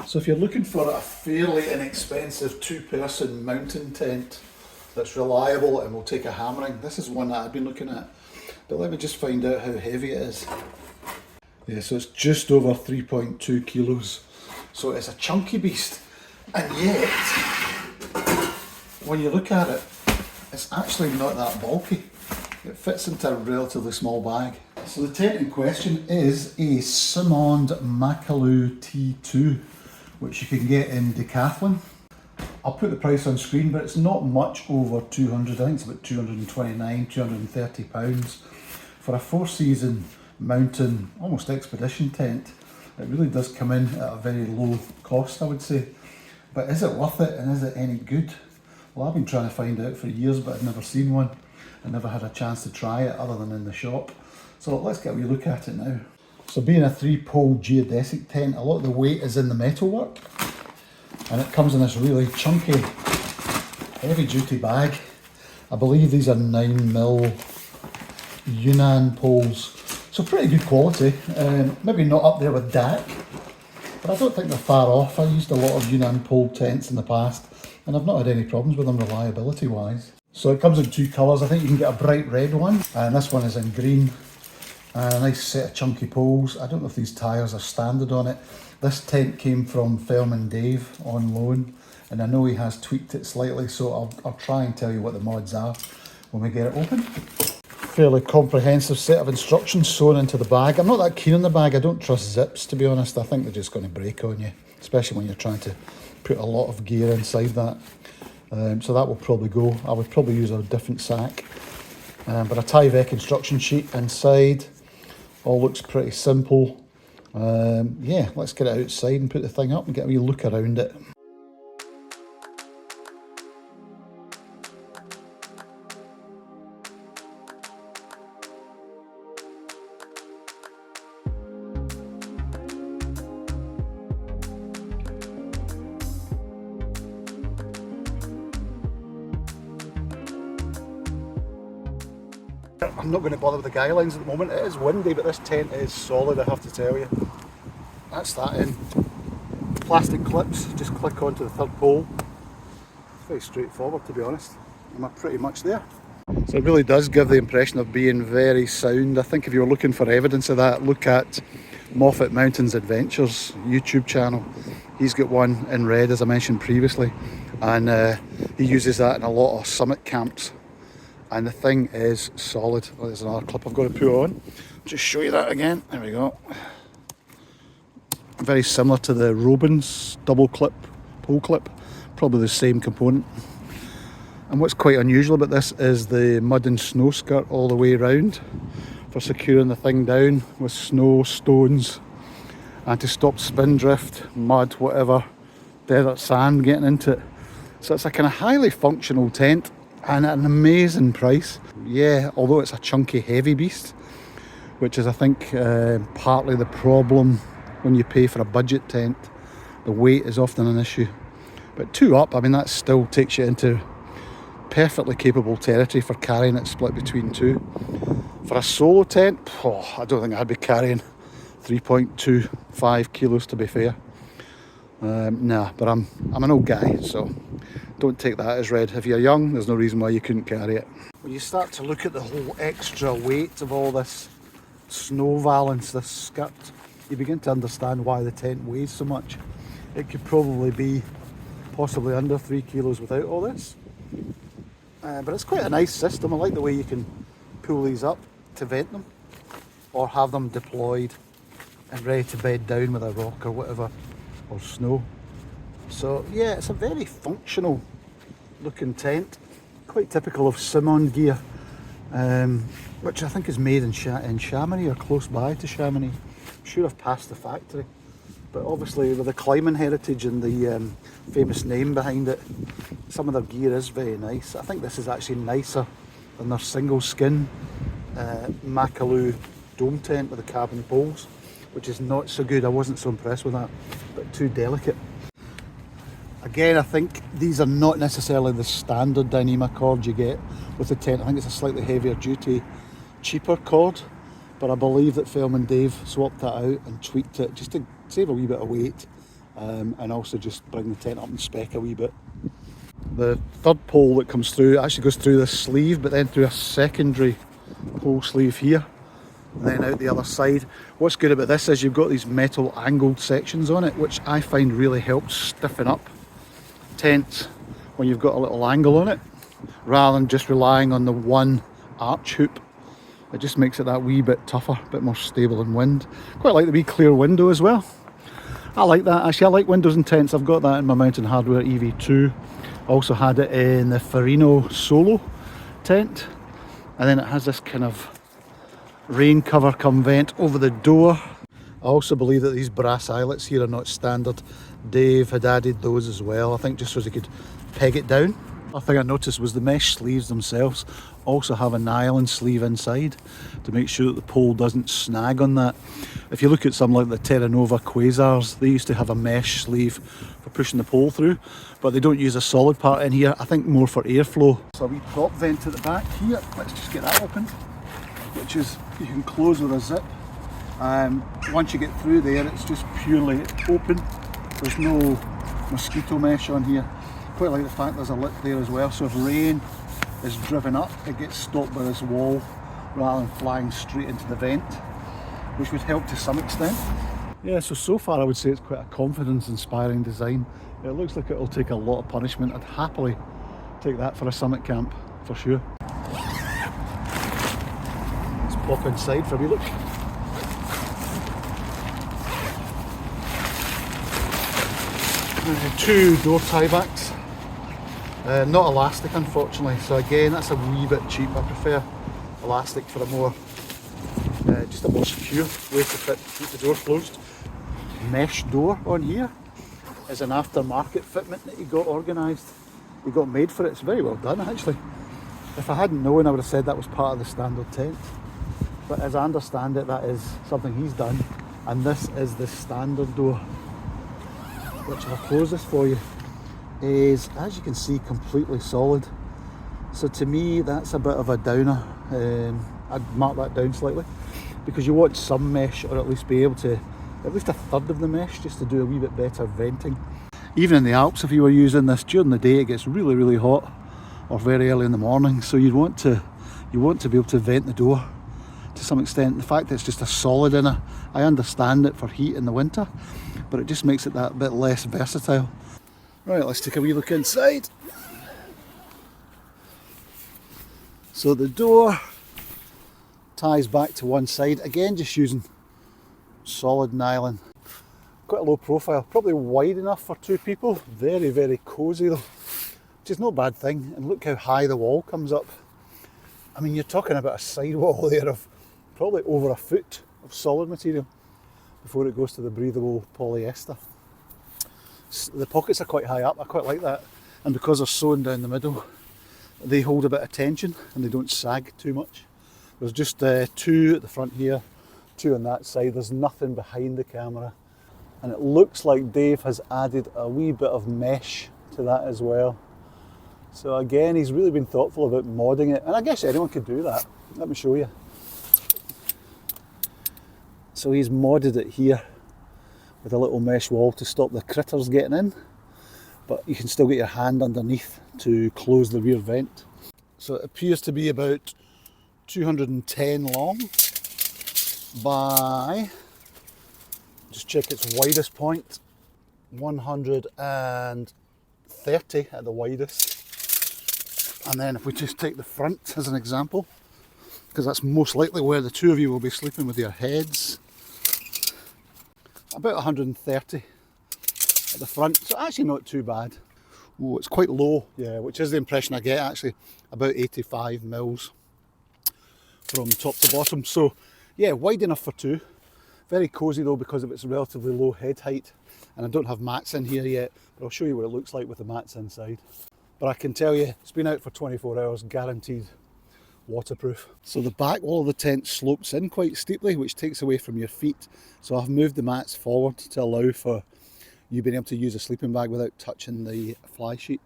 So if you're looking for a fairly inexpensive two-person mountain tent that's reliable and will take a hammering, this is one that I've been looking at. But let me just find out how heavy it is. Yeah, so it's just over 3.2 kilos. So it's a chunky beast. And yet, when you look at it, it's actually not that bulky. It fits into a relatively small bag. So the tent in question is a Simond Makalu T2, which you can get in Decathlon. I'll put the price on screen, but it's not much over 200. I think it's about 229, 230 pounds. For a 4-season mountain, almost expedition tent, it really does come in at a very low cost, I would say. But is it worth it, and is it any good? Well, I've been trying to find out for years, but I've never seen one. I never had a chance to try it other than in the shop. So let's get a wee look at it now. So being a 3-pole geodesic tent, a lot of the weight is in the metalwork, and it comes in this really chunky, heavy duty bag. I believe these are 9mm Yunnan poles, so pretty good quality. Maybe not up there with DAC, but I don't think they're far off. I used a lot of Yunnan pole tents in the past, and I've not had any problems with them reliability wise. So it comes in 2 colours. I think you can get a bright red one, and this one is in green. A nice set of chunky poles. I don't know if these tyres are standard on it. This tent came from Simond Dave on loan, and I know he has tweaked it slightly, so I'll try and tell you what the mods are when we get it open. Fairly comprehensive set of instructions sewn into the bag. I'm not that keen on the bag. I don't trust zips, to be honest. I think they're just going to break on you, especially when you're trying to put a lot of gear inside that. So that will probably go. I would probably use a different sack. But a Tyvek instruction sheet inside. All looks pretty simple. Yeah, let's get it outside and put the thing up and get a wee look around it. I'm not going to bother with the guy lines at the moment. It is windy, but this tent is solid, I have to tell you. That's that in. Plastic clips, just click onto the third pole. It's very straightforward, to be honest. I'm pretty much there. So it really does give the impression of being very sound. I think if you're looking for evidence of that, look at Moffat Mountains Adventures YouTube channel. He's got one in red, as I mentioned previously, and he uses that in a lot of summit camps. And the thing is solid. Oh, there's another clip I've got to put on. Just show you that again. There we go. Very similar to the Robins double clip, pole clip. Probably the same component. And what's quite unusual about this is the mud and snow skirt all the way around for securing the thing down with snow, stones, and to stop spin drift, mud, whatever, desert sand getting into it. So it's a kind of highly functional tent. And at an amazing price. Yeah, although it's a chunky, heavy beast, which is, I think, partly the problem when you pay for a budget tent. The weight is often an issue. But 2 up, I mean, that still takes you into perfectly capable territory for carrying it split between 2. For a solo tent, I don't think I'd be carrying 3.25 kilos, to be fair. Nah, but I'm an old guy, so don't take that as read. If you're young, there's no reason why you couldn't carry it. When you start to look at the whole extra weight of all this snow valance, this skirt, you begin to understand why the tent weighs so much. It could probably be possibly under 3 kilos without all this. But it's quite a nice system. I like the way you can pull these up to vent them, or have them deployed and ready to bed down with a rock or whatever, or snow. So yeah, it's a very functional looking tent, quite typical of Simond gear, which I think is made in Chamonix or close by to Chamonix. I'm sure I've passed the factory, but obviously with the climbing heritage and the famous name behind it, some of their gear is very nice. I think this is actually nicer than their single skin Makalu dome tent with the carbon poles, which is not so good. I wasn't so impressed with that, but too delicate. Again, I think these are not necessarily the standard Dyneema cord you get with the tent. I think it's a slightly heavier duty, cheaper cord, but I believe that Simond Dave swapped that out and tweaked it just to save a wee bit of weight and also just bring the tent up and spec a wee bit. The third pole that comes through actually goes through this sleeve, but then through a secondary pole sleeve here, and then out the other side. What's good about this is you've got these metal angled sections on it, which I find really helps stiffen up tent when you've got a little angle on it, rather than just relying on the one arch hoop. It just makes it that wee bit tougher, a bit more stable in wind. Quite like the wee clear window as well. I like that actually. I like windows in tents. I've got that in my Mountain Hardware EV2. Also had it in the Farino Solo tent, and then it has this kind of rain cover come vent over the door. I also believe that these brass eyelets here are not standard. Dave had added those as well, I think just so he could peg it down. Other thing I noticed was the mesh sleeves themselves also have a nylon sleeve inside to make sure that the pole doesn't snag on that. If you look at some like the Terra Nova Quasars, they used to have a mesh sleeve for pushing the pole through, but they don't use a solid part in here, I think more for airflow. So a wee prop vent at the back here, let's just get that open, which is, you can close with a zip. Once you get through there, it's just purely open. There's no mosquito mesh on here. Quite like the fact there's a lip there as well, so if rain is driven up, it gets stopped by this wall rather than flying straight into the vent, which would help to some extent. Yeah, so far I would say it's quite a confidence-inspiring design. It looks like it'll take a lot of punishment. I'd happily take that for a summit camp, for sure. Let's pop inside for a wee look. Two door tie-backs. Not elastic, unfortunately, so again that's a wee bit cheap. I prefer elastic for a more just a more secure way to keep the door closed. Mesh door on here is an aftermarket fitment that you got organised. You got made for it. It's very well done actually. If I hadn't known, I would have said that was part of the standard tent, but as I understand it, that is something he's done, and this is the standard door, which, if I close this for you, is, as you can see, completely solid. So to me that's a bit of a downer. I'd mark that down slightly, because you want some mesh, or at least be able to, at least a third of the mesh, just to do a wee bit better venting. Even in the Alps, if you were using this during the day, it gets really hot, or very early in the morning, so you want to be able to vent the door to some extent. The fact that it's just a solid inner, I understand it for heat in the winter, but it just makes it that bit less versatile. Right, let's take a wee look inside. So the door ties back to one side, again just using solid nylon. Quite a low profile, probably wide enough for two people. Very cosy though, which is no bad thing. And look how high the wall comes up. I mean, you're talking about a sidewall there of probably over a foot of solid material before it goes to the breathable polyester. The pockets are quite high up, I quite like that, and because they're sewn down the middle, they hold a bit of tension and they don't sag too much. There's just two at the front here, two on that side. There's nothing behind the camera, and it looks like Dave has added a wee bit of mesh to that as well. So again, he's really been thoughtful about modding it, and I guess anyone could do that. Let me show you. So he's modded it here with a little mesh wall to stop the critters getting in, but you can still get your hand underneath to close the rear vent. So it appears to be about 210 long by, just check its widest point, 130 at the widest. And then if we just take the front as an example, because that's most likely where the two of you will be sleeping with your heads, about 130 at the front, so actually not too bad. Oh, it's quite low, yeah, which is the impression I get actually, about 85 mils from top to bottom. So yeah, wide enough for two. Very cosy though, because of its relatively low head height, and I don't have mats in here yet, but I'll show you what it looks like with the mats inside. But I can tell you, it's been out for 24 hours, guaranteed waterproof. So the back wall of the tent slopes in quite steeply, which takes away from your feet. So I've moved the mats forward to allow for you being able to use a sleeping bag without touching the fly sheet.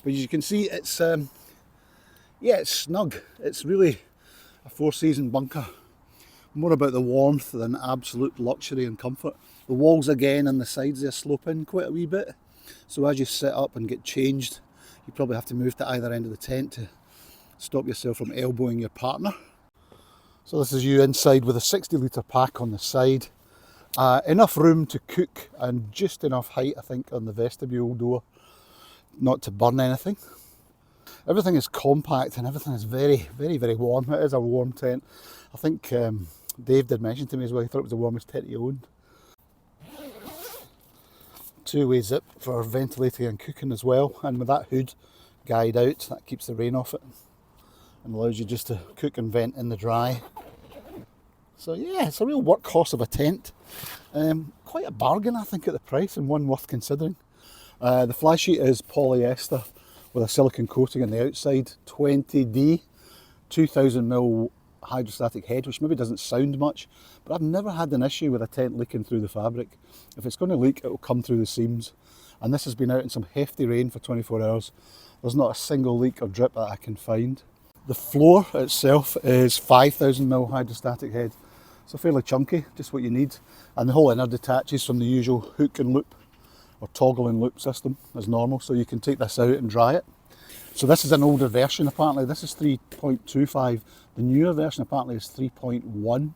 But as you can see, it's yeah, it's snug. It's really a four-season bunker More about the warmth than absolute luxury and comfort. The walls again and the sides there slope in quite a wee bit. So as you sit up and get changed, you probably have to move to either end of the tent to stop yourself from elbowing your partner. So this is you inside with a 60 litre pack on the side. Enough room to cook and just enough height, I think, on the vestibule door not to burn anything. Everything is compact and everything is very, very, very warm. It is a warm tent. I think Dave did mention to me as well, he thought it was the warmest tent he owned. Two-way zip for ventilating and cooking as well, and with that hood guyed out, that keeps the rain off it and allows you just to cook and vent in the dry. So yeah, it's a real workhorse of a tent. Quite a bargain, I think, at the price, and one worth considering. The fly sheet is polyester with a silicone coating on the outside, 20D, 2000mm hydrostatic head, which maybe doesn't sound much, but I've never had an issue with a tent leaking through the fabric. If it's going to leak, it will come through the seams, and this has been out in some hefty rain for 24 hours. There's not a single leak or drip that I can find. The floor itself is 5000mm hydrostatic head, so fairly chunky, just what you need, and the whole inner detaches from the usual hook and loop or toggle and loop system as normal, so you can take this out and dry it. So this is an older version apparently, this is 3.25, the newer version apparently is 3.1,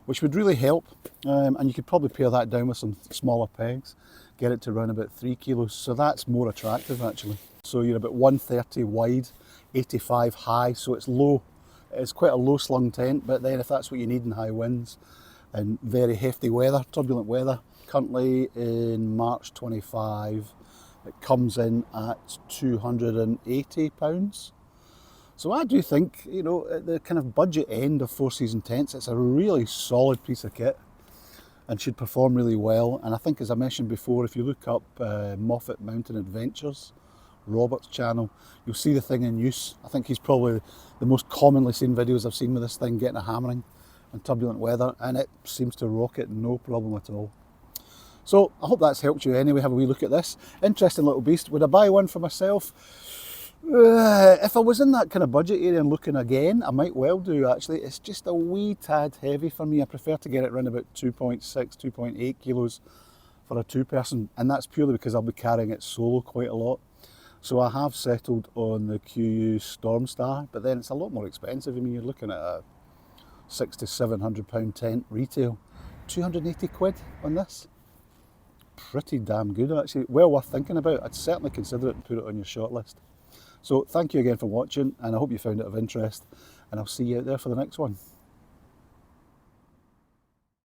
which would really help, and you could probably pare that down with some smaller pegs, get it to around about 3 kilos, so that's more attractive actually. So you're about 130 wide, 85 high, so it's low, it's quite a low slung tent, but then if that's what you need in high winds and very hefty weather, turbulent weather, currently in March 25, it comes in at £280. So I do think, you know, at the kind of budget end of Four Season tents, it's a really solid piece of kit and should perform really well. And I think, as I mentioned before, if you look up Moffat Mountain Adventures, Robert's channel, you'll see the thing in use. I think he's probably the most commonly seen videos I've seen with this thing getting a hammering in turbulent weather, and it seems to rock it no problem at all. So I hope that's helped you anyway. Have a wee look at this. Interesting little beast. Would I buy one for myself? If I was in that kind of budget area and looking again, I might well do actually. It's just a wee tad heavy for me. I prefer to get it around about 2.6, 2.8 kilos for a two-person, and that's purely because I'll be carrying it solo quite a lot. So I have settled on the QU Stormstar, but then it's a lot more expensive. I mean, you're looking at a £600 to £700 tent retail. 280 quid on this. Pretty damn good actually, well worth thinking about. I'd certainly consider it and put it on your shortlist. So thank you again for watching, and I hope you found it of interest, and I'll see you out there for the next one.